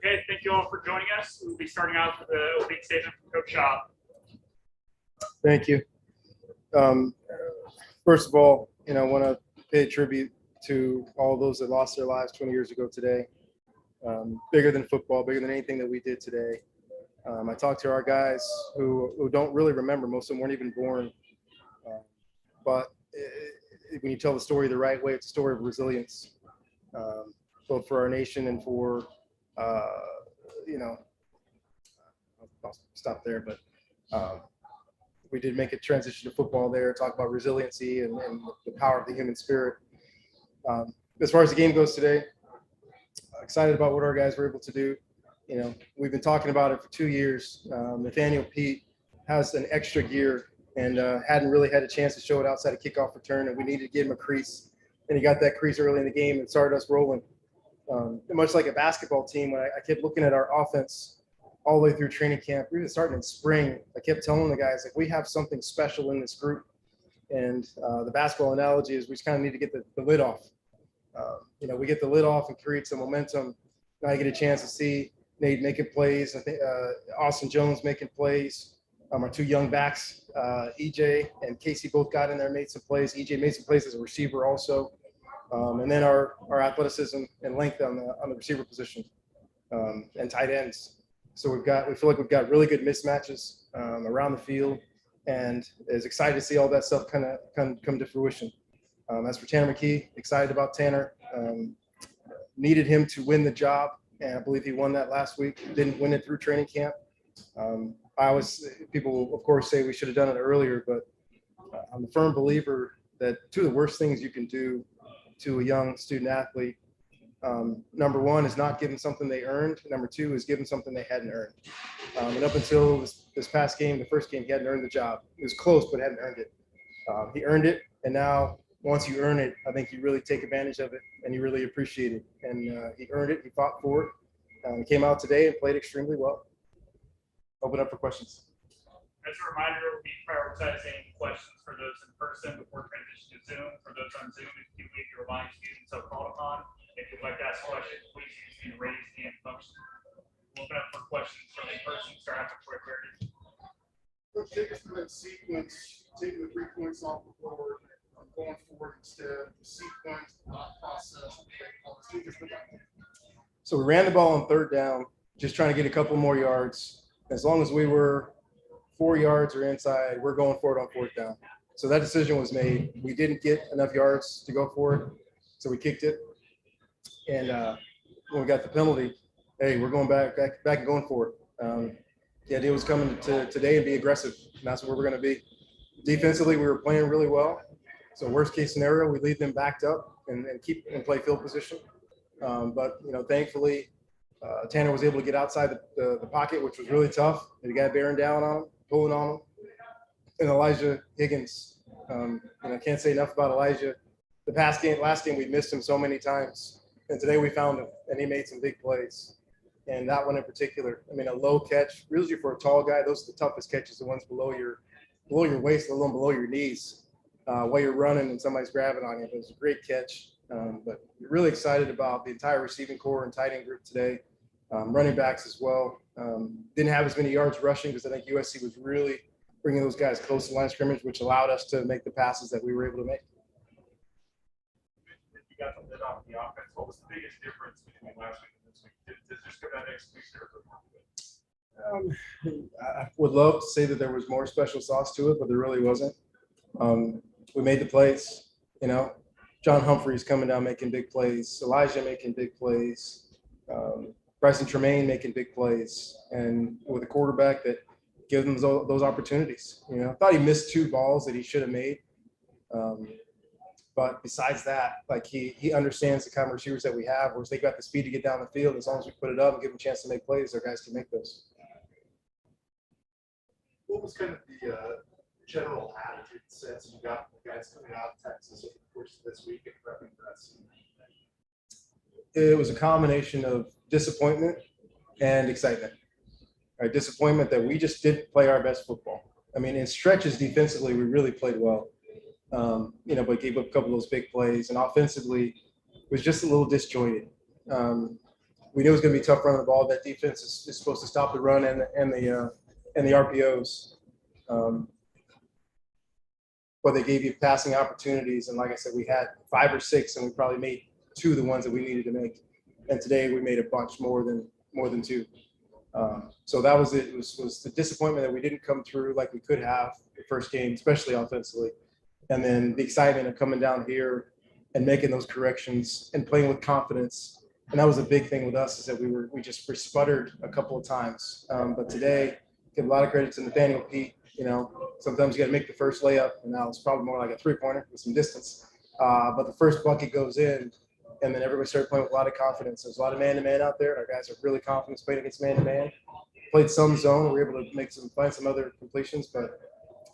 Okay, thank you all for joining us. We'll be starting out with the opening statement from Coach Shaw. Thank you. First of all, I want to pay tribute to all those that lost their lives 20 years ago today. Bigger than football, bigger than anything that we did today. I talked to our guys who don't really remember. Most of them weren't even born. But when you tell the story the right way, it's a story of resilience, both for our nation and for, I'll stop there. But we did make a transition to football there, talk about resiliency and the power of the human spirit. As far as the game goes today, excited about what our guys were able to do. We've been talking about it for 2 years. Nathaniel Pete has an extra gear and hadn't really had a chance to show it outside of kickoff return, and we needed to give him a crease. And he got that crease early in the game and started us rolling. Much like a basketball team, when I kept looking at our offense all the way through training camp, even starting in spring, I kept telling the guys, we have something special in this group. And the basketball analogy is we just kind of need to get the lid off. We get the lid off and create some momentum. Now I get a chance to see Nate making plays. I think Austin Jones making plays. Our two young backs, EJ and Casey, both got in there, made some plays. EJ made some plays as a receiver also. And then our athleticism and length on the receiver position and tight ends. So we feel like we've got really good mismatches around the field, and is excited to see all that stuff kind of come to fruition. As for Tanner McKee, excited about Tanner. Needed him to win the job, and I believe he won that last week. Didn't win it through training camp. People of course say we should have done it earlier, but I'm a firm believer that two of the worst things you can do to a young student athlete, number one is not give them something they earned. Number two is give them something they hadn't earned. And up until this past game, the first game, he hadn't earned the job. It was close, but hadn't earned it. He earned it, and now once you earn it, I think you really take advantage of it and you really appreciate it. And he earned it. He fought for it. He came out today and played extremely well. Open up for questions. As a reminder, we'll be prioritizing questions for those in person before transition to Zoom. For those on Zoom, if you believe you're a line student so called upon, if you'd like to ask a question, please use the raise hand function. We'll open up for questions from in person. Start out with Troy Clarity. Let's take us through that sequence, taking the 3 points off the board, going forward instead, the sequence, the process. So we ran the ball on third down, just trying to get a couple more yards. As long as we were 4 yards or inside, we're going for it on fourth down. So that decision was made. We didn't get enough yards to go for it, so we kicked it. And when we got the penalty, hey, we're going back and going for it. The idea was coming to today and be aggressive, and that's where we're going to be. Defensively, we were playing really well. So worst case scenario, we leave them backed up and keep and play field position. But thankfully, Tanner was able to get outside the pocket, which was really tough. The guy bearing down on him, pulling on him. And Elijah Higgins, I can't say enough about Elijah. The last game, we missed him so many times. And today we found him, and he made some big plays. And that one in particular, a low catch, usually for a tall guy, those are the toughest catches, the ones below your waist, a little below your knees, while you're running and somebody's grabbing on you. It was a great catch. But really excited about the entire receiving core and tight end group today. Running backs as well. Didn't have as many yards rushing because I think USC was really bringing those guys close to the line of scrimmage, which allowed us to make the passes that we were able to make. You got the lid off the offense. What was the biggest difference between last week and this week? Does this go that execution or I would love to say that there was more special sauce to it, but there really wasn't. We made the plays, John Humphrey's coming down making big plays, Elijah making big plays, Bryson Tremaine making big plays, and with a quarterback that gives them those opportunities. I thought he missed 2 balls that he should have made. But besides that, he understands the kind of receivers that we have, whereas they got the speed to get down the field. As long as we put it up and give them a chance to make plays, their guys can make those. What was kind of the general attitude since you got the guys coming out of Texas over the course of this week and prepping for that season? It was a combination of disappointment and excitement. Right? Disappointment that we just didn't play our best football. In stretches defensively, we really played well. But gave up a couple of those big plays, and offensively was just a little disjointed. we knew it was going to be tough running the ball. That defense is supposed to stop the run and the RPOs. But they gave you passing opportunities. And like I said, we had 5 or 6, and we probably made 2 of the ones that we needed to make. And today we made a bunch more than 2. So that was it. It was the disappointment that we didn't come through like we could have the first game, especially offensively. And then the excitement of coming down here and making those corrections and playing with confidence. And that was a big thing with us, is that we just sputtered a couple of times. But today, give a lot of credit to Nathaniel Pete. You know, sometimes you got to make the first layup, and now it's probably more like a 3-pointer with some distance. But the first bucket goes in, and then everybody started playing with a lot of confidence. There's a lot of man-to-man out there. Our guys are really confident playing against man-to-man. Played some zone. We were able to find some other completions, but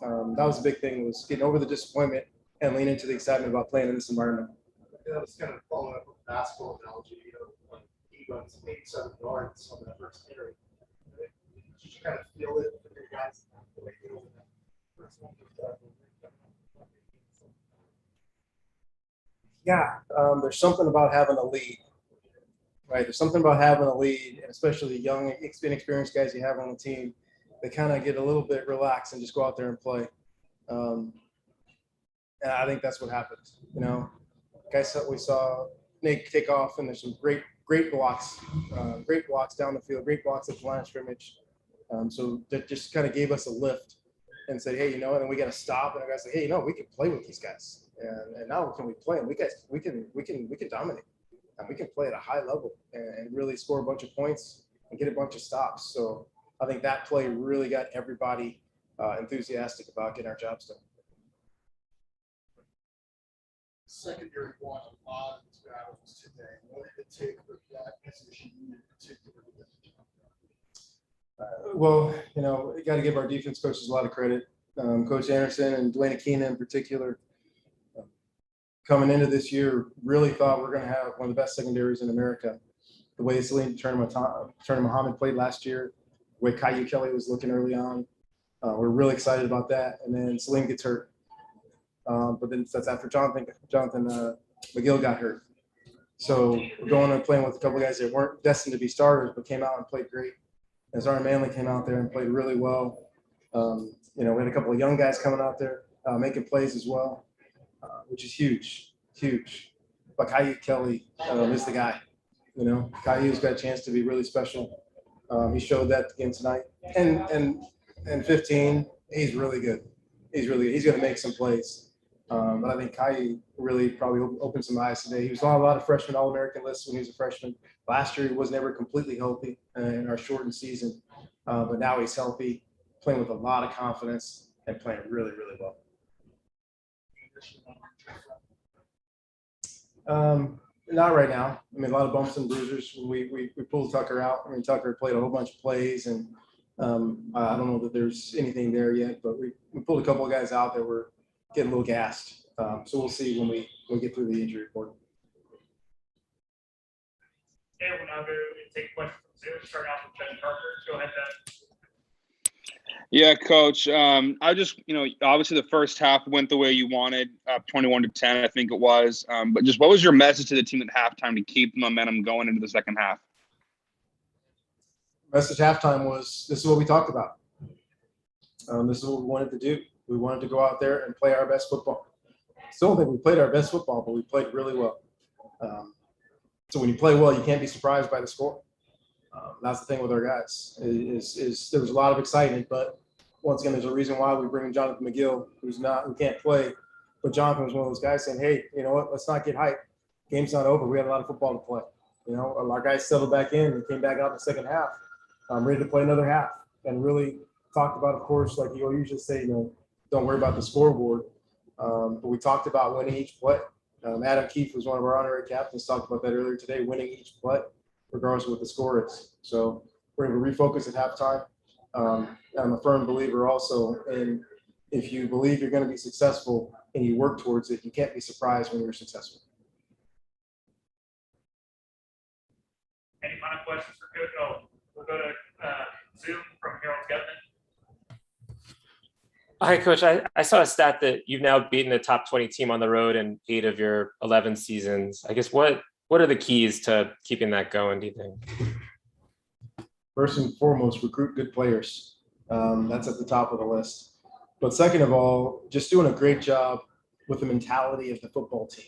that was the big thing, was getting over the disappointment and lean into the excitement about playing in this environment. Yeah, it's kind of following up with the basketball analogy, when he runs 87 yards on that first carry. Did you kind of feel it for your guys? Yeah, there's something about having a lead, right? There's something about having a lead, and especially young, inexperienced guys you have on the team. They kind of get a little bit relaxed and just go out there and play. And I think that's what happened. You know, guys, we saw Nate take off, and there's some great blocks down the field, great blocks at the line of scrimmage. So that just kind of gave us a lift and said, hey, you know, and then we got to stop. And our guys said, hey, you know, we can play with these guys. And now can we play? And we can dominate. And we can play at a high level and really score a bunch of points and get a bunch of stops. So I think that play really got everybody enthusiastic about getting our jobs done. Secondary won a lot of these battles today. What did it take for that position in particular? Well, you know, you got to give our defense coaches a lot of credit. Coach Anderson and Dwayne Akina in particular, coming into this year, really thought we're going to have one of the best secondaries in America. The way Salim Turner Muhammad played last year, the way Caillou Kelly was looking early on, we're really excited about that. And then Salim gets hurt. But then that's after Jonathan McGill got hurt. So we're going and playing with a couple of guys that weren't destined to be starters, but came out and played great. As Aaron Manley came out there and played really well. You know, we had a couple of young guys coming out there making plays as well, which is huge. But Caillou Kelly is the guy. You know, Caillou's got a chance to be really special. He showed that again tonight. And 15, he's really good. He's going to make some plays. But I think Caillou really probably opened some eyes today. He was on a lot of freshman All-American lists when he was a freshman. Last year, he was never completely healthy in our shortened season. But now he's healthy, playing with a lot of confidence and playing really, really well. Not right now. I mean, a lot of bumps and bruisers. We pulled Tucker out. I mean, Tucker played a whole bunch of plays, and I don't know that there's anything there yet, but we pulled a couple of guys out that were getting a little gassed. So we'll see when we get through the injury report. Okay, we'll now go and take questions from Zoom. Start out with Ben Parker. Go ahead, Ben. Yeah, Coach. I just, obviously the first half went the way you wanted, 21-10, I think it was. But just what was your message to the team at halftime to keep the momentum going into the second half? Message halftime was, this is what we talked about. This is what we wanted to do. We wanted to go out there and play our best football. Still don't think we played our best football, but we played really well. So when you play well, you can't be surprised by the score. That's the thing with our guys is there was a lot of excitement, but once again, there's a reason why we bring in Jonathan McGill, who can't play. But Jonathan was one of those guys saying, hey, you know what, let's not get hyped. Game's not over. We have a lot of football to play. You know, our guys settled back in and came back out in the second half, ready to play another half, and really talked about, of course, like you usually say, don't worry about the scoreboard. But we talked about winning each play. Adam Keefe was one of our honorary captains, talked about that earlier today, winning each play, regardless of what the score is. So we're able to refocus at halftime. I'm a firm believer also in, if you believe you're going to be successful and you work towards it, you can't be surprised when you're successful. Any final questions for Coach? Oh, we'll go to Zoom from Harold Gutman. Hi, Coach. I saw a stat that you've now beaten a top 20 team on the road in 8 of your 11 seasons. I guess what What are the keys to keeping that going, do you think? First and foremost, recruit good players. That's at the top of the list. But second of all, just doing a great job with the mentality of the football team,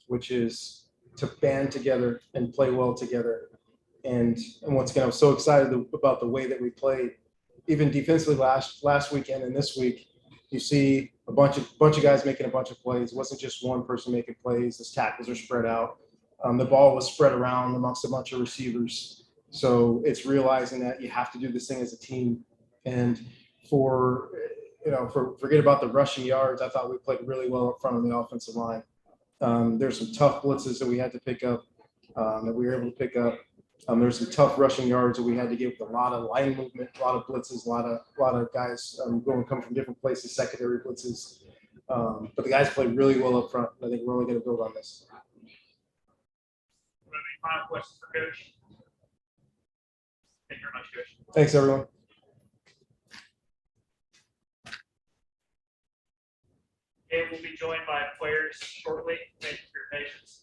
which is to band together and play well together. And once again, I'm so excited about the way that we played, even defensively last weekend and this week. You see a bunch of guys making a bunch of plays. It wasn't just one person making plays. The tackles are spread out. The ball was spread around amongst a bunch of receivers. So it's realizing that you have to do this thing as a team. And forget about the rushing yards. I thought we played really well up front on the offensive line. There's some tough blitzes that we had to pick up, that we were able to pick up. There's some tough rushing yards that we had to get with a lot of line movement, a lot of blitzes, a lot of guys come from different places, secondary blitzes. But the guys played really well up front. I think we're only going to build on this. Any final questions for Coach? Thank you very much, Coach. Thanks, everyone. Okay, we'll be joined by players shortly. Thank you for your patience.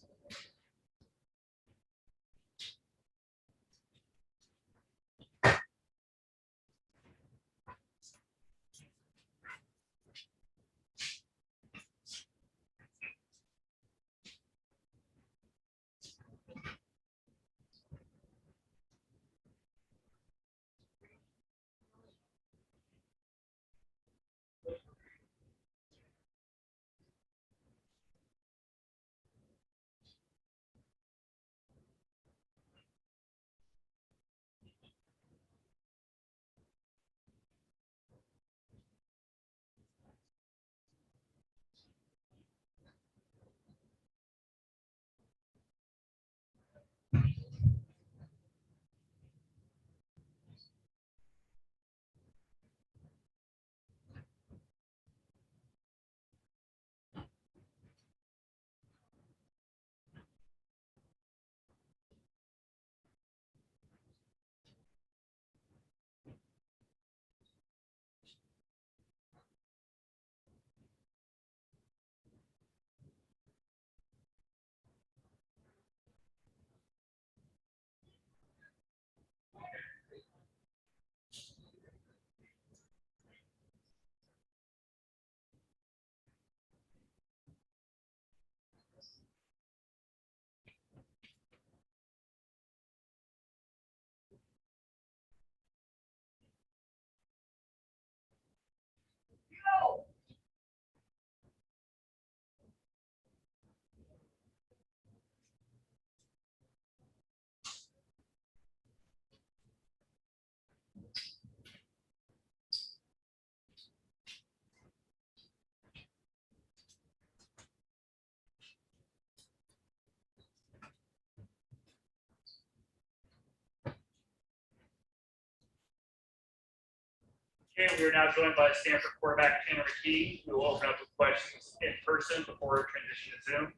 Okay, we are now joined by Stanford quarterback Tanner McKee, who will open up with questions in person before we transition to Zoom.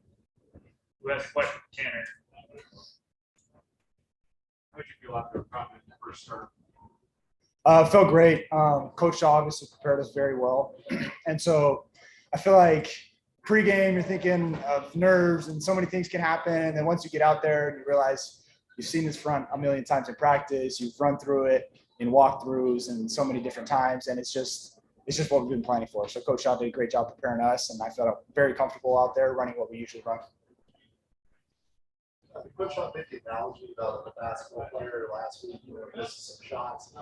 Who has a question for Tanner? How did you feel after the first start? Felt great. Coach obviously prepared us very well. And so I feel like pregame, you're thinking of nerves and so many things can happen. And then once you get out there and you realize you've seen this front a million times in practice, you've run through it in walkthroughs and so many different times. And it's just what we've been planning for. So Coach Shaw did a great job preparing us. And I felt very comfortable out there running what we usually run. Coach Shaw made the analogy about a basketball player last week, missed some shots.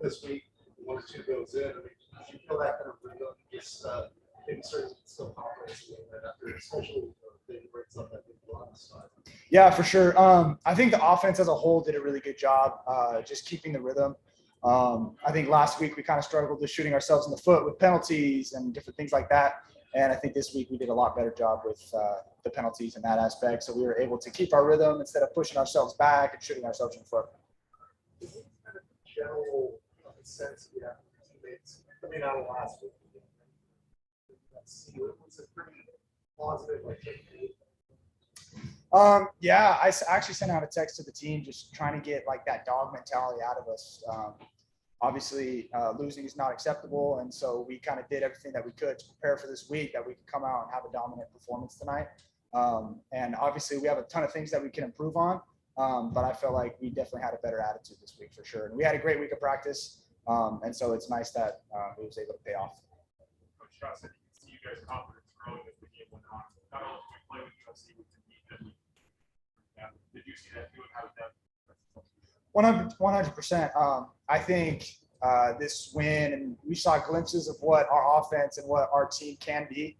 This week, 1 or 2 goes in. I mean, do you feel that kind of rhythm is maybe starting to still confidence after, especially they breaks up that big block side? Yeah, for sure. I think the offense as a whole did a really good job just keeping the rhythm. I think last week we kind of struggled with shooting ourselves in the foot with penalties and different things like that. And I think this week we did a lot better job with the penalties in that aspect. So we were able to keep our rhythm instead of pushing ourselves back and shooting ourselves in the foot. Is it kind of general sense you have teammates coming out of last week? Was it pretty positive? Yeah, I actually sent out a text to the team just trying to get like that dog mentality out of us. Obviously, losing is not acceptable, and so we kind of did everything that we could to prepare for this week that we could come out and have a dominant performance tonight. And obviously we have a ton of things that we can improve on. But I felt like we definitely had a better attitude this week for sure. And we had a great week of practice. And so it's nice that it was able to pay off. Coach Josh said you can see you guys' confidence growing as the game went on. Not only did we play with USC, we did. Did you see that too? And how did that? 100%. I think this win, and we saw glimpses of what our offense and what our team can be.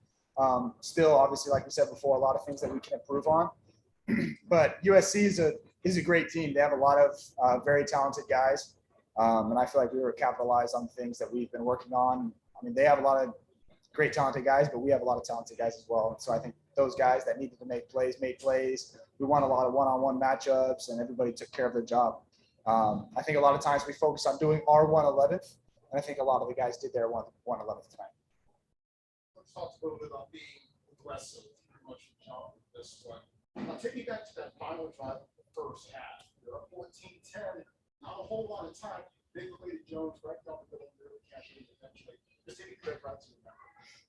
Still, obviously, like we said before, a lot of things that we can improve on. But USC is a great team. They have a lot of very talented guys, and I feel like we were capitalized on things that we've been working on. I mean, they have a lot of great talented guys, but we have a lot of talented guys as well. And so I think those guys that needed to make plays made plays. We won a lot of one-on-one matchups, and everybody took care of their job. I think a lot of times we focus on doing our 111th, and I think a lot of the guys did their 111th tonight. Let's talk a little bit about being aggressive, pretty much from this one. I'll take you back to that final drive of the first half. You're up 14-10, not a whole lot of time. Big play to Jones right down the middle, really catching it eventually. Just take a quick right to the back.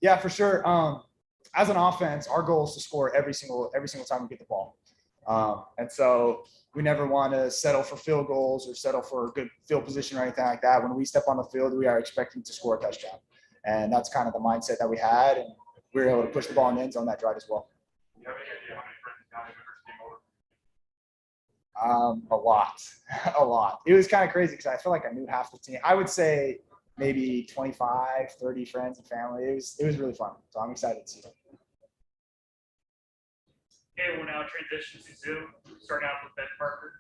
Yeah, for sure. As an offense, our goal is to score every single time we get the ball. And so we never want to settle for field goals or settle for a good field position or anything like that. When we step on the field, we are expecting to score a touchdown. And that's kind of the mindset that we had. And we were able to push the ball in the end zone that drive as well. Do you have any idea how many friends down in the first game over? A lot, a lot. It was kind of crazy because I feel like I knew half the team. I would say maybe 25, 30 friends and family. It was really fun. So I'm excited to see it. Okay, we'll now transition to Zoom, starting out with Ben Parker.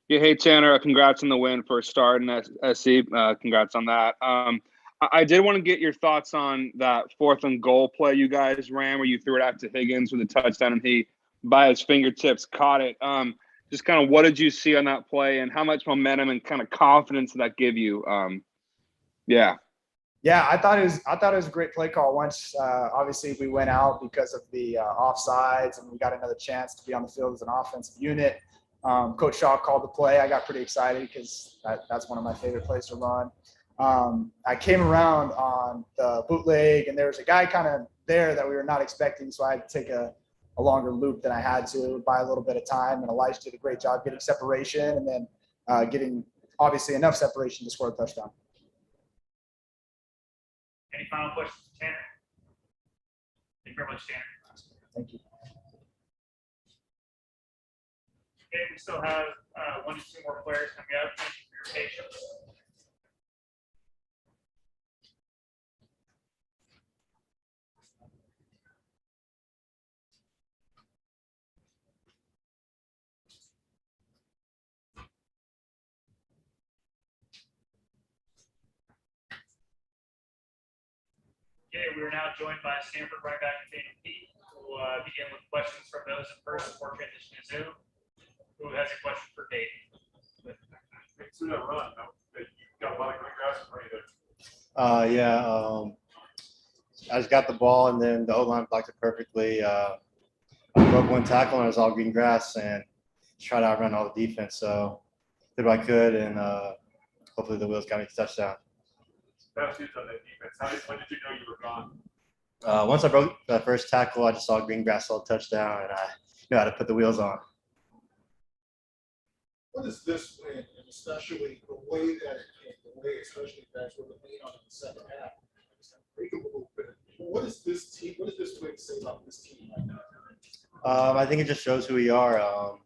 Yeah, hey Tanner, congrats on the win for a start in SC. Congrats on that. I did want to get your thoughts on that 4th and goal play you guys ran where you threw it out to Higgins with a touchdown and he, by his fingertips, caught it. Just kind of what did you see on that play and how much momentum and kind of confidence did that give you? Yeah, I thought it was a great play call. Once obviously we went out because of the offsides and we got another chance to be on the field as an offensive unit. Coach Shaw called the play. I got pretty excited because that's one of my favorite plays to run. I came around on the bootleg and there was a guy kind of there that we were not expecting. So I had to take a longer loop than I had to by a little bit of time. And Elijah did a great job getting separation and then getting obviously enough separation to score a touchdown. Any final questions for Tanner? Thank you very much, Tanner. Thank you. Okay, we still have 1 to 2 more players coming up. Thank you for your patience. Okay, we are now joined by Stanford right back Daniel Pete. We'll begin with questions from those in person before transition to Zoom. Who has a question for Dave? Thanks for that run. You got a lot of great grass in front of you there. I just got the ball and then the O-line blocked it perfectly. I broke one tackle and it was all green grass and tried to outrun all the defense. So did what I could and hopefully the Wheels got me the touchdown. Best news on that defense. When did you know you were gone? Once I broke the first tackle, I just saw green grass all touchdown and I knew how to put the wheels on. What is this win, and especially the way that it came, the way especially you guys were leaning on in the second half, it's unbreakable. What is this team? What does this win say about this team right now? I think it just shows who we are.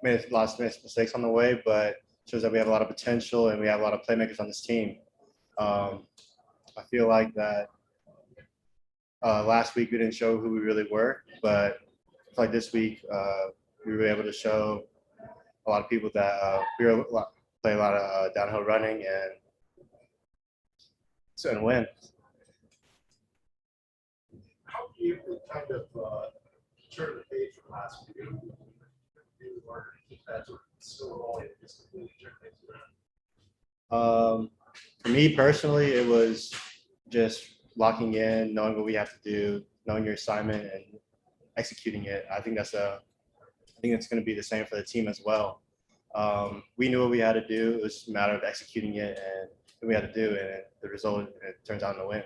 Made a lot of mistakes on the way, but shows that we have a lot of potential and we have a lot of playmakers on this team. I feel like that last week we didn't show who we really were, but I feel like this week we were able to show a lot of people that we were play a lot of downhill running and win. How do you kind of turn the page from last week? You learn to keep that sort of still rolling and just completely turn things around. For me personally, it was just locking in, knowing what we have to do, knowing your assignment, and executing it. I think it's going to be the same for the team as well. We knew what we had to do. It was just a matter of executing it and what we had to do, and the result it turns out in a win.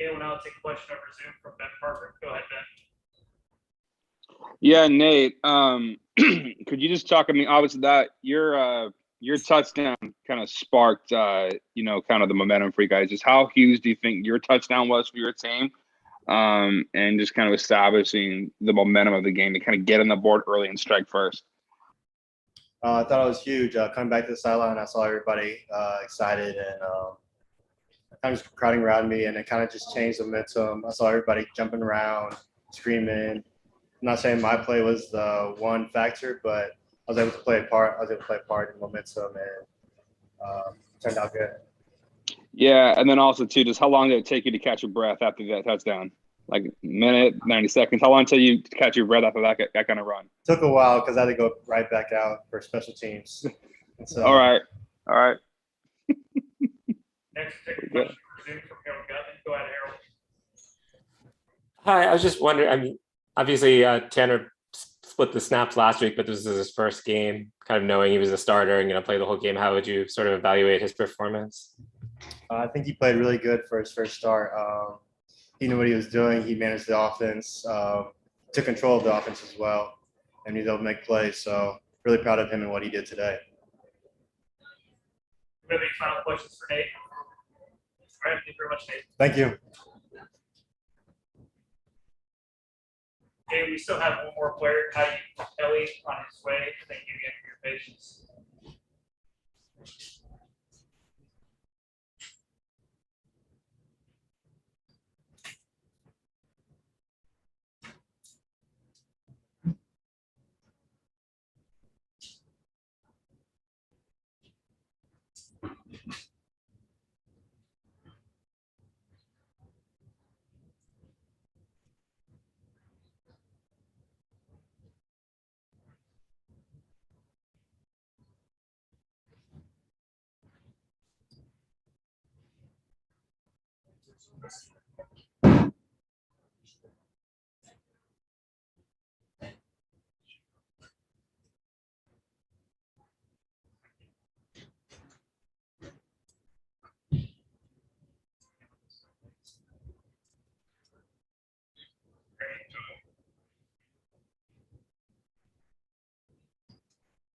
Okay, we'll now take a question over Zoom from Ben Parker. Go ahead, Ben. Yeah, Nate. Could you just talk? I mean, obviously that your touchdown kind of sparked kind of the momentum for you guys. Just how huge do you think your touchdown was for your team? And just kind of establishing the momentum of the game to kind of get on the board early and strike first. I thought it was huge. Coming back to the sideline, I saw everybody excited and kind of just crowding around me, and it kind of just changed the momentum. I saw everybody jumping around, screaming. I'm not saying my play was the one factor, but I was able to play a part. I was able to play a part in momentum, and turned out good. Yeah, and then also too, just how long did it take you to catch your breath after that touchdown? Like a minute, 90 seconds. How long until you catch your breath after that kind of run? Took a while because I had to go right back out for special teams. So, All right. Next, take a question over Zoom from Harold Gutman. Go ahead, Harold. Hi, I was just wondering, I mean, obviously Tanner split the snaps last week, but this is his first game, kind of knowing he was a starter and going to play the whole game. How would you sort of evaluate his performance? I think he played really good for his first start. He knew what he was doing. He managed the offense, took control of the offense as well, and he was able to make plays. So really proud of him and what he did today. Do we have any final questions for Nate? All right, thank you very much, Nate. Thank you. Okay, we still have one more player, Caillou Kelly, on his way. Thank you again for your patience.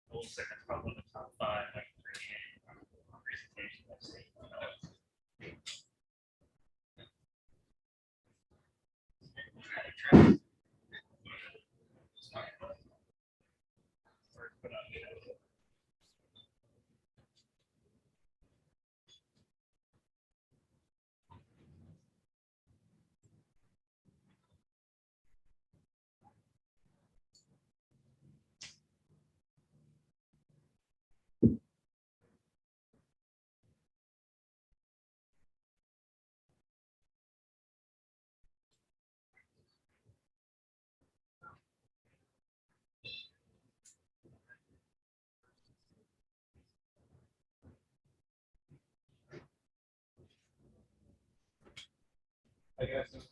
We'll say that's probably the top 5, like presentation. I guess. And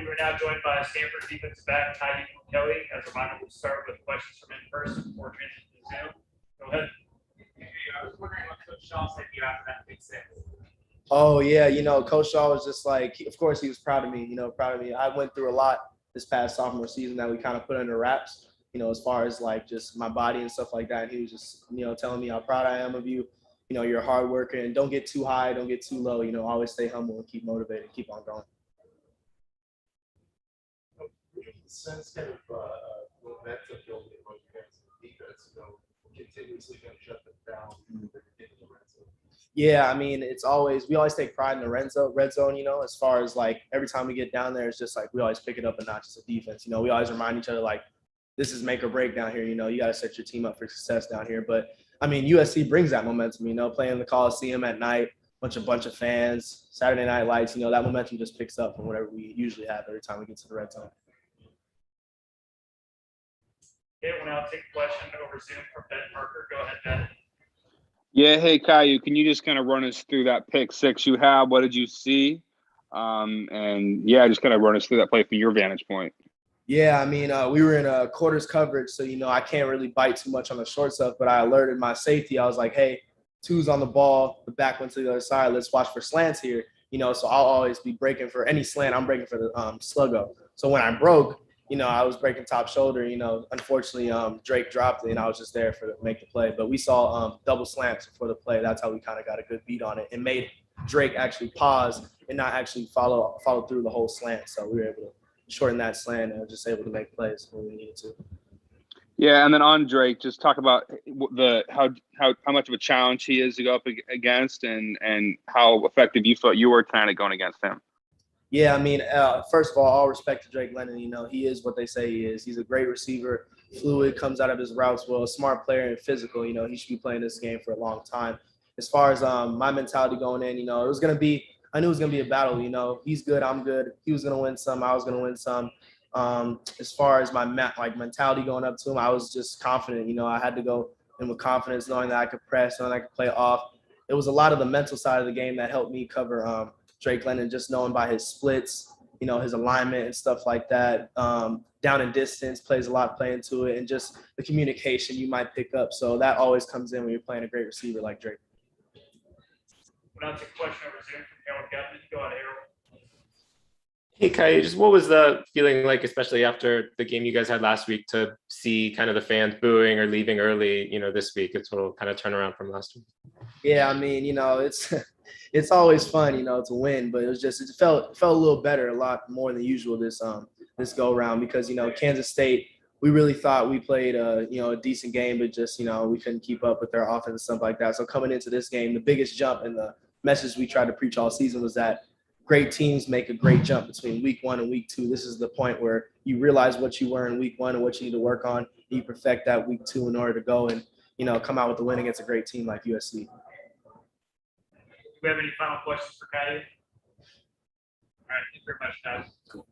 we're now joined by Stanford defensive back Caillou Kelly. As a reminder, we'll start with questions from in person before transition to Zoom. Go ahead. Hey, I was wondering what Coach Shaw said to you after that big six. Oh yeah, Coach Shaw was just like, of course he was proud of me. Proud of me. I went through a lot this past sophomore season that we kind of put under wraps. As far as like just my body and stuff like that. And he was just, telling me how proud I am of you. You're a hard worker and don't get too high, don't get too low. Always stay humble and keep motivated, keep on going. Sense kind of momentum building among you guys in defense, continuously going to shut them down in the red zone. Yeah, I mean, we always take pride in the red zone, as far as like every time we get down there, it's just like we always pick it up a notch as a defense. We always remind each other like this is make or break down here. You got to set your team up for success down here. But I mean, USC brings that momentum, playing the Coliseum at night, bunch of fans, Saturday Night Lights, that momentum just picks up from whatever we usually have every time we get to the red zone. Okay, we'll now take a question over Zoom from Ben Parker. Go ahead, Ben. Yeah, hey Caillou, can you just kind of run us through that pick six you have? What did you see? And yeah, just kind of run us through that play from your vantage point. Yeah, I mean, we were in a quarters coverage, so I can't really bite too much on the short stuff. But I alerted my safety. I was like, "Hey, two's on the ball. The back went to the other side. Let's watch for slants here." So I'll always be breaking for any slant. I'm breaking for the sluggo. So when I broke, I was breaking top shoulder. Unfortunately, Drake dropped it, and I was just there to make the play. But we saw double slants before the play. That's how we kind of got a good beat on it and made Drake actually pause and not actually follow through the whole slant. So we were able to shorten that slant and just able to make plays when we needed to. Yeah, and then on Drake, just talk about how much of a challenge he is to go up against, and how effective you felt you were kind of going against him. Yeah, I mean, first of all respect to Drake London. He is what they say he is. He's a great receiver, fluid, comes out of his routes well, a smart player and physical. He should be playing this game for a long time. As far as my mentality going in, I knew it was gonna be a battle. He's good, I'm good. He was gonna win some, I was gonna win some. As far as my mentality going up to him, I was just confident. I had to go in with confidence, knowing that I could press, knowing I could play off. It was a lot of the mental side of the game that helped me cover Drake London, just knowing by his splits, his alignment and stuff like that. Down and distance plays a lot play into it, and just the communication you might pick up. So that always comes in when you're playing a great receiver like Drake. We'll now take a question over Zoom from Harold Gutman. Go ahead, Harold. Hey, Kai, just what was the feeling like, especially after the game you guys had last week, to see kind of the fans booing or leaving early, this week? It's a little kind of turnaround from last week. Yeah, I mean, it's always fun, to win, but it felt a little better, a lot more than usual this go around, because Kansas State, we really thought we played a decent game, but just we couldn't keep up with their offense and stuff like that. So coming into this game, the biggest jump and the message we tried to preach all season was that great teams make a great jump between week 1 and week 2. This is the point where you realize what you were in week 1 and what you need to work on. And you perfect that week 2 in order to go and come out with a win against a great team like USC. Do we have any final questions for Kai? All right, thank you very much, guys. Cool.